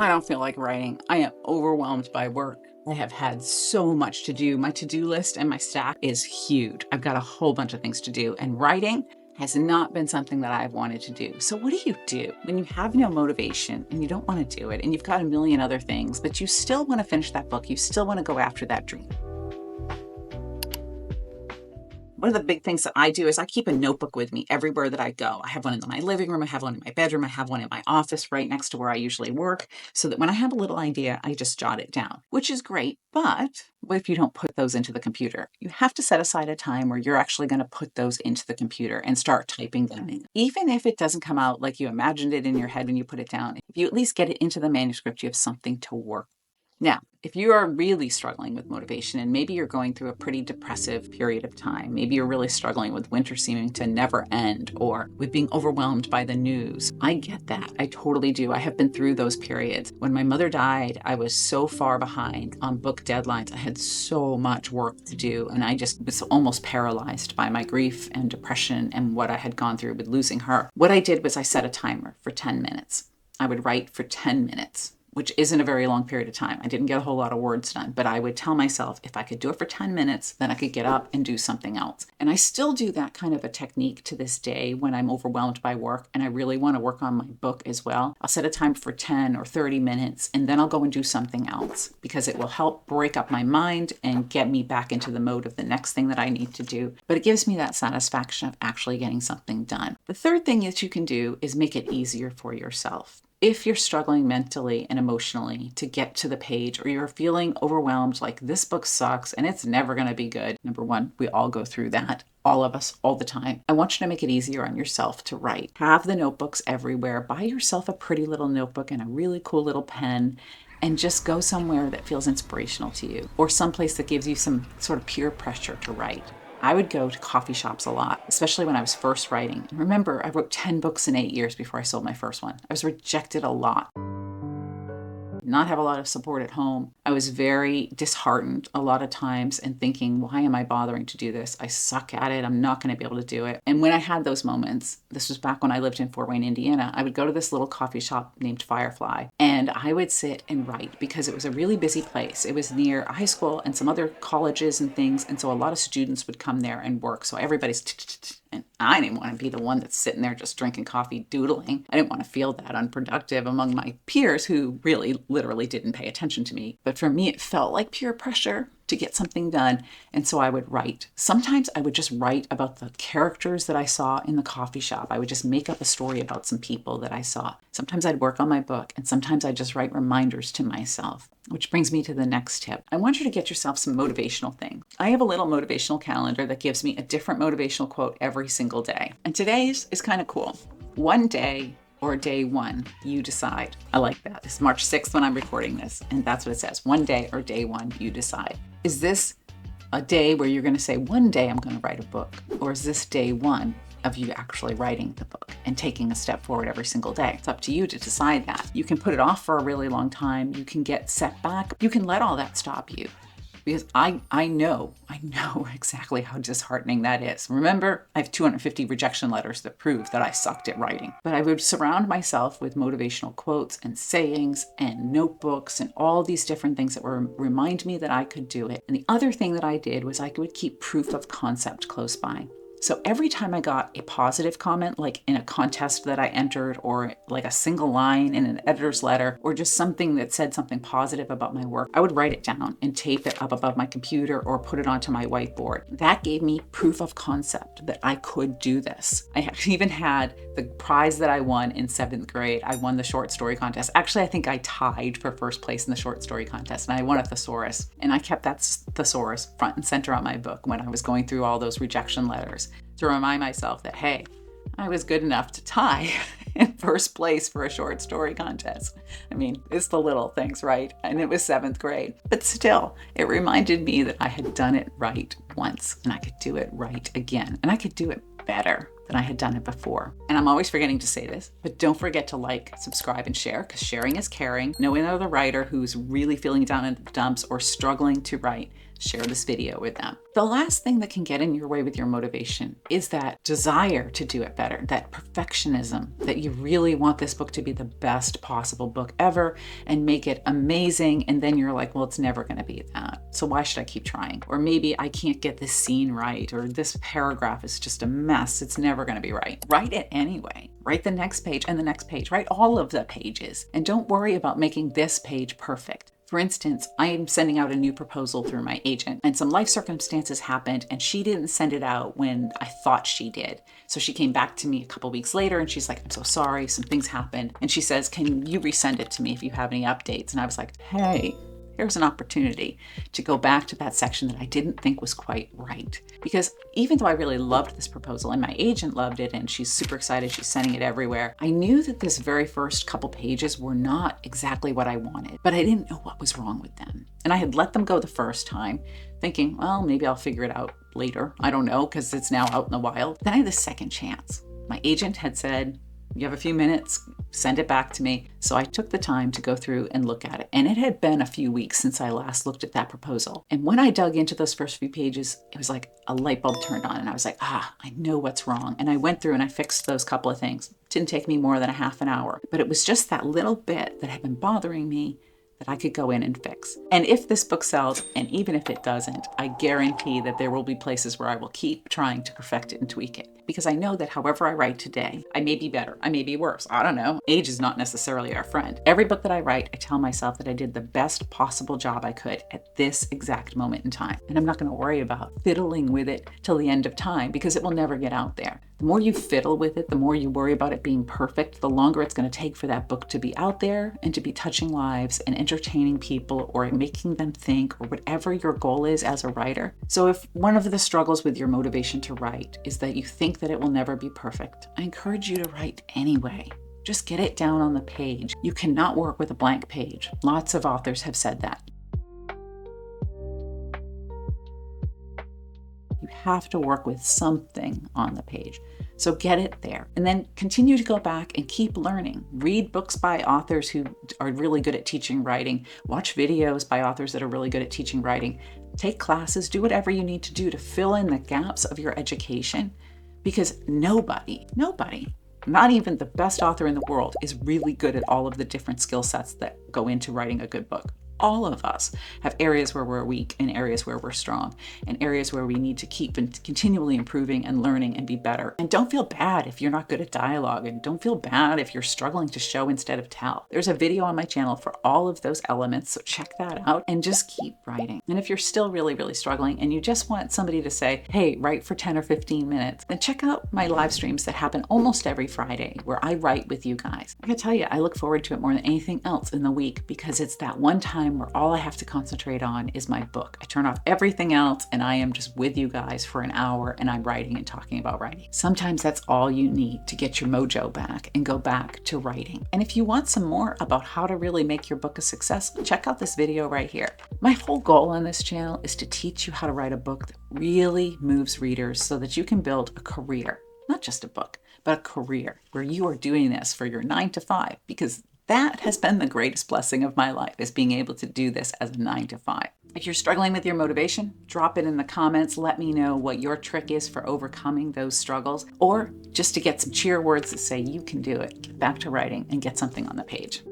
I don't feel like writing. I am overwhelmed by work. I have had so much to do. My to-do list and my stack is huge. I've got a whole bunch of things to do, and writing has not been something that I've wanted to do. So what do when you have no motivation and you don't want to do it and you've got a million other things, but you still want to finish that book, you still want to go after that dream? One of the big things that I do is I keep a notebook with me everywhere that I go. I have one in my living room, I have one in my bedroom, I have one in my office right next to where I usually work, so that when I have a little idea, I just jot it down, which is great. But what if you don't put those into the computer? You have to set aside a time where you're actually going to put those into the computer and start typing them in. Even if it doesn't come out like you imagined it in your head when you put it down, if you at least get it into the manuscript, you have something to work. Now, if you are really struggling with motivation and maybe you're going through a pretty depressive period of time, maybe you're really struggling with winter seeming to never end or with being overwhelmed by the news, I get that. I totally do. I have been through those periods. When my mother died, I was so far behind on book deadlines. I had so much work to do, and I just was almost paralyzed by my grief and depression and what I had gone through with losing her. What I did was I set a timer for 10 minutes. I would write for 10 minutes. Which isn't a very long period of time. I didn't get a whole lot of words done, but I would tell myself if I could do it for 10 minutes, then I could get up and do something else. And I still do that kind of a technique to this day when I'm overwhelmed by work and I really want to work on my book as well. I'll set a time for 10 or 30 minutes and then I'll go and do something else because it will help break up my mind and get me back into the mode of the next thing that I need to do. But it gives me that satisfaction of actually getting something done. The third thing that you can do is make it easier for yourself. If you're struggling mentally and emotionally to get to the page, or you're feeling overwhelmed, like this book sucks and it's never going to be good. Number one, we all go through that. All of us, all the time. I want you to make it easier on yourself to write. Have the notebooks everywhere. Buy yourself a pretty little notebook and a really cool little pen, and just go somewhere that feels inspirational to you, or someplace that gives you some sort of peer pressure to write. I would go to coffee shops a lot, especially when I was first writing. And remember, I wrote 10 books in 8 years before I sold my first one. I was rejected a lot. Not have a lot of support at home. I was very disheartened a lot of times and thinking, why am I bothering to do this? I suck at it. I'm not going to be able to do it. And when I had those moments, this was back when I lived in Fort Wayne, Indiana, I would go to this little coffee shop named Firefly and I would sit and write because it was a really busy place. It was near a high school and some other colleges and things. And so a lot of students would come there and work. So everybody's and I didn't want to be the one that's sitting there just drinking coffee, doodling. I didn't want to feel that unproductive among my peers who really literally didn't pay attention to me. But for me, it felt like peer pressure to get something done. And so I would write. Sometimes I would just write about the characters that I saw in the coffee shop. I would just make up a story about some people that I saw. Sometimes I'd work on my book, and sometimes I'd just write reminders to myself. Which brings me to the next tip. I want you to get yourself some motivational things. I have a little motivational calendar that gives me a different motivational quote every single day. And today's is kind of cool. One day or day one, you decide. I like that. It's March 6th when I'm recording this, and that's what it says. One day or day one, you decide. Is this a day where you're going to say, one day I'm going to write a book? Or is this day one of you actually writing the book and taking a step forward every single day? It's up to you to decide that. You can put it off for a really long time. You can get set back. You can let all that stop you. Because I know exactly how disheartening that is. Remember, I have 250 rejection letters that prove that I sucked at writing. But I would surround myself with motivational quotes and sayings and notebooks and all these different things that would remind me that I could do it. And the other thing that I did was I would keep proof of concept close by. So every time I got a positive comment, like in a contest that I entered, or like a single line in an editor's letter, or just something that said something positive about my work, I would write it down and tape it up above my computer or put it onto my whiteboard. That gave me proof of concept that I could do this. I even had the prize that I won in 7th grade. I won the short story contest. Actually, I think I tied for first place in the short story contest, and I won a thesaurus. And I kept that thesaurus front and center on my book when I was going through all those rejection letters, to remind myself that, hey, I was good enough to tie in first place for a short story contest. I mean, it's the little things, right? And it was 7th grade. But still, it reminded me that I had done it right once, and I could do it right again. And I could do it better than I had done it before. And I'm always forgetting to say this, but don't forget to like, subscribe, and share, because sharing is caring. Know another writer who's really feeling down in the dumps or struggling to write. share this video with them. The last thing that can get in your way with your motivation is that desire to do it better, that perfectionism, that you really want this book to be the best possible book ever and make it amazing. And then you're like, well, it's never going to be that. So why should I keep trying? Or maybe I can't get this scene right, or this paragraph is just a mess. It's never going to be right. Write it anyway. Write the next page and the next page. Write all of the pages. And don't worry about making this page perfect. For instance, I am sending out a new proposal through my agent, and some life circumstances happened, and she didn't send it out when I thought she did. So she came back to me a couple weeks later, and she's like, I'm so sorry, some things happened. And she says, can you resend it to me if you have any updates? And I was like, hey, here's an opportunity to go back to that section that I didn't think was quite right. Because even though I really loved this proposal and my agent loved it and she's super excited, she's sending it everywhere, I knew that this very first couple pages were not exactly what I wanted, but I didn't know what was wrong with them. And I had let them go the first time, thinking, well, maybe I'll figure it out later. I don't know, because it's now out in the wild. Then I had the second chance. My agent had said, you have a few minutes, send it back to me. So I took the time to go through and look at it. And it had been a few weeks since I last looked at that proposal. And when I dug into those first few pages, it was like a light bulb turned on and I was like, I know what's wrong. And I went through and I fixed those couple of things. It didn't take me more than a half an hour, but it was just that little bit that had been bothering me that I could go in and fix. And if this book sells, and even if it doesn't, I guarantee that there will be places where I will keep trying to perfect it and tweak it. Because I know that however I write today, I may be better, I may be worse, I don't know. Age is not necessarily our friend. Every book that I write, I tell myself that I did the best possible job I could at this exact moment in time. And I'm not gonna worry about fiddling with it till the end of time because it will never get out there. The more you fiddle with it, the more you worry about it being perfect, the longer it's gonna take for that book to be out there and to be touching lives and entertaining people or making them think or whatever your goal is as a writer. So if one of the struggles with your motivation to write is that you think that it will never be perfect, I encourage you to write anyway. Just get it down on the page. You cannot work with a blank page. Lots of authors have said that. You have to work with something on the page. So get it there and then continue to go back and keep learning. Read books by authors who are really good at teaching writing. Watch videos by authors that are really good at teaching writing. Take classes, do whatever you need to do to fill in the gaps of your education because nobody, not even the best author in the world is really good at all of the different skill sets that go into writing a good book. All of us have areas where we're weak and areas where we're strong and areas where we need to keep and continually improving and learning and be better. And don't feel bad if you're not good at dialogue and don't feel bad if you're struggling to show instead of tell. There's a video on my channel for all of those elements, so check that out and just keep writing. And if you're still really struggling and you just want somebody to say, hey, write for 10 or 15 minutes, then check out my live streams that happen almost every Friday where I write with you guys. I gotta tell you, I look forward to it more than anything else in the week because it's that one time where all I have to concentrate on is my book. I turn off everything else and I am just with you guys for an hour and I'm writing and talking about writing. Sometimes that's all you need to get your mojo back and go back to writing. And if you want some more about how to really make your book a success, check out this video right here. My whole goal on this channel is to teach you how to write a book that really moves readers so that you can build a career, not just a book, but a career where you are doing this for your 9 to 5 because that has been the greatest blessing of my life is being able to do this as a 9 to 5. If you're struggling with your motivation, drop it in the comments. Let me know what your trick is for overcoming those struggles or just to get some cheer words that say you can do it. Get back to writing and get something on the page.